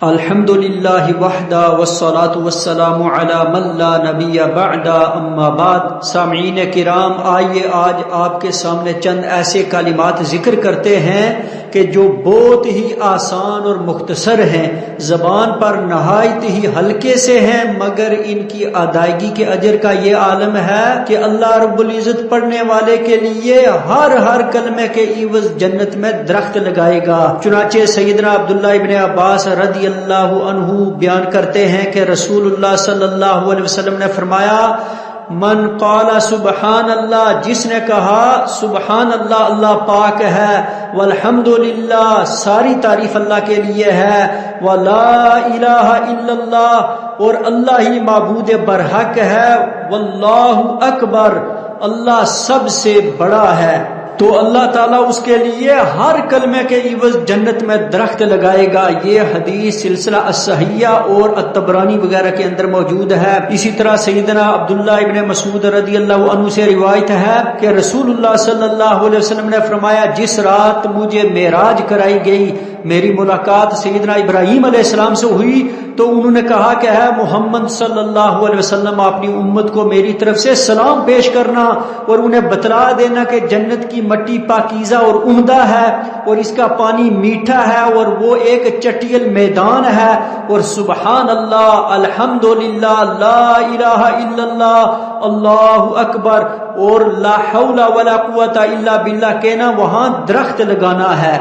الحمدللہ وحدہ والصلاة والسلام علی من لا نبی بعد اما بعد۔ سامعین کرام، آئیے آج آپ کے سامنے چند ایسے کلمات ذکر کرتے ہیں کہ جو بہت ہی آسان اور مختصر ہیں، زبان پر نہایت ہی ہلکے سے ہیں، مگر ان کی ادائیگی کے اجر کا یہ عالم ہے کہ اللہ رب العزت پڑھنے والے کے لیے ہر کلمے کے عوض جنت میں درخت لگائے گا۔ چنانچہ سیدنا عبداللہ ابن عباس رضی اللہ عنہ بیان کرتے ہیں کہ رسول اللہ صلی اللہ علیہ وسلم نے فرمایا، من قال سبحان اللہ، جس نے کہا سبحان اللہ، اللہ پاک ہے، والحمدللہ، ساری تعریف اللہ کے لیے ہے، ولا الہ الا اللہ، اور اللہ ہی معبود برحق ہے، واللہ اکبر، اللہ سب سے بڑا ہے، تو اللہ تعالیٰ اس کے لیے ہر کلمے کے عوض جنت میں درخت لگائے گا۔ یہ حدیث سلسلہ الصحیحہ اور الطبرانی وغیرہ کے اندر موجود ہے۔ اسی طرح سیدنا عبداللہ ابن مسعود رضی اللہ عنہ سے روایت ہے کہ رسول اللہ صلی اللہ علیہ وسلم نے فرمایا، جس رات مجھے معراج کرائی گئی، میری ملاقات سیدنا ابراہیم علیہ السلام سے ہوئی، تو انہوں نے کہا کہ ہے محمد صلی اللہ علیہ وسلم، اپنی امت کو میری طرف سے سلام پیش کرنا اور انہیں بتلا دینا کہ جنت کی مٹی پاکیزہ اور عمدہ ہے، اور اس کا پانی میٹھا ہے، اور وہ ایک چٹیل میدان ہے، اور سبحان اللہ، الحمدللہ، لا الہ الا اللہ، اللہ اکبر، اور لا حول ولا قوت الا باللہ کہنا، وہاں درخت لگانا ہے۔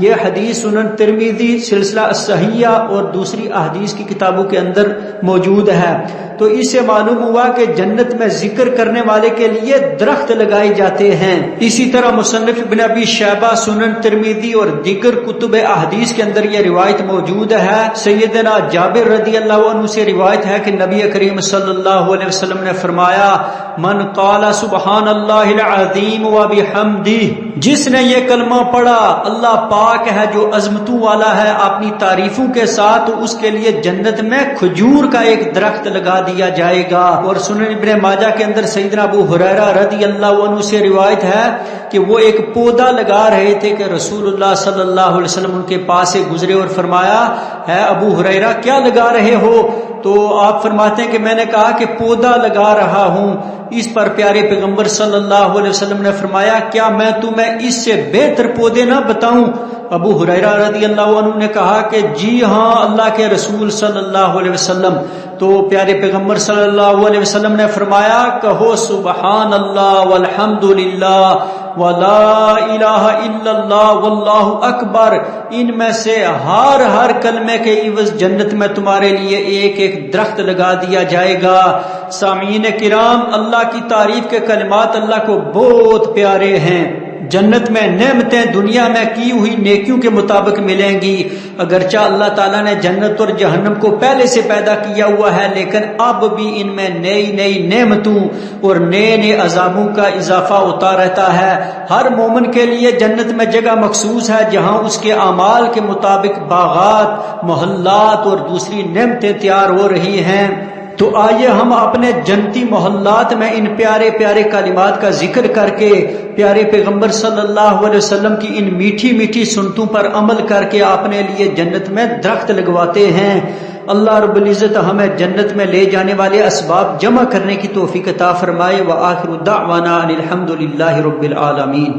یہ حدیث سنن ترمذی سلسلہ الصحیحہ اور دوسری احادیث کی کتابوں کے اندر موجود ہے۔ تو اس سے معلوم ہوا کہ جنت میں ذکر کرنے والے کے لیے درخت لگائے جاتے ہیں۔ اسی طرح مصنف ابن ابی شیبہ، سنن ترمذی اور دیگر کتب احادیث کے اندر یہ روایت موجود ہے۔ سیدنا جابر رضی اللہ عنہ سے روایت ہے کہ نبی کریم صلی اللہ علیہ وسلم نے فرمایا، من قال سبحان اللہ العظیم وبحمدہ، جس نے یہ کلمہ پڑھا، اللہ پاک ہے جو عظمتوں والا ہے، اپنی تعریفوں کے ساتھ، اس کے لیے جنت میں کھجور کا ایک درخت لگا دیا جائے گا۔ اور سنن ابن ماجہ کے اندر سیدنا ابو ہریرہ رضی اللہ عنہ سے روایت ہے کہ وہ ایک پودا لگا رہے تھے کہ رسول اللہ صلی اللہ علیہ وسلم ان کے پاس سے گزرے اور فرمایا، ہے ابو ہریرہ کیا لگا رہے ہو؟ تو آپ فرماتے ہیں کہ میں نے کہا کہ پودا لگا رہا ہوں۔ اس پر پیارے پیغمبر صلی اللہ علیہ وسلم نے فرمایا، کیا میں تمہیں اس سے بہتر پودے نہ بتاؤں؟ ابو ہریرہ رضی اللہ عنہ نے کہا کہ جی ہاں اللہ کے رسول صلی اللہ علیہ وسلم۔ تو پیارے پیغمبر صلی اللہ علیہ وسلم نے فرمایا، کہو سبحان اللہ والحمدللہ ولا الہ الا اللہ واللہ اکبر، ان میں سے ہر کلمے کے عوض جنت میں تمہارے لیے ایک ایک درخت لگا دیا جائے گا۔ سامعین کرام، اللہ کی تعریف کے کلمات اللہ کو بہت پیارے ہیں۔ جنت میں نعمتیں دنیا میں کی ہوئی نیکیوں کے مطابق ملیں گی، اگرچہ اللہ تعالیٰ نے جنت اور جہنم کو پہلے سے پیدا کیا ہوا ہے، لیکن اب بھی ان میں نئی نعمتوں اور نئے عذابوں کا اضافہ ہوتا رہتا ہے۔ ہر مومن کے لیے جنت میں جگہ مخصوص ہے، جہاں اس کے اعمال کے مطابق باغات، محلات اور دوسری نعمتیں تیار ہو رہی ہیں۔ تو آئیے ہم اپنے جنتی محلات میں ان پیارے پیارے کلمات کا ذکر کر کے پیارے پیغمبر صلی اللہ علیہ وسلم کی ان میٹھی میٹھی سنتوں پر عمل کر کے اپنے لیے جنت میں درخت لگواتے ہیں۔ اللہ رب العزت ہمیں جنت میں لے جانے والے اسباب جمع کرنے کی توفیق عطا فرمائے۔ وآخر دعوانا ان الحمد للہ رب العالمین۔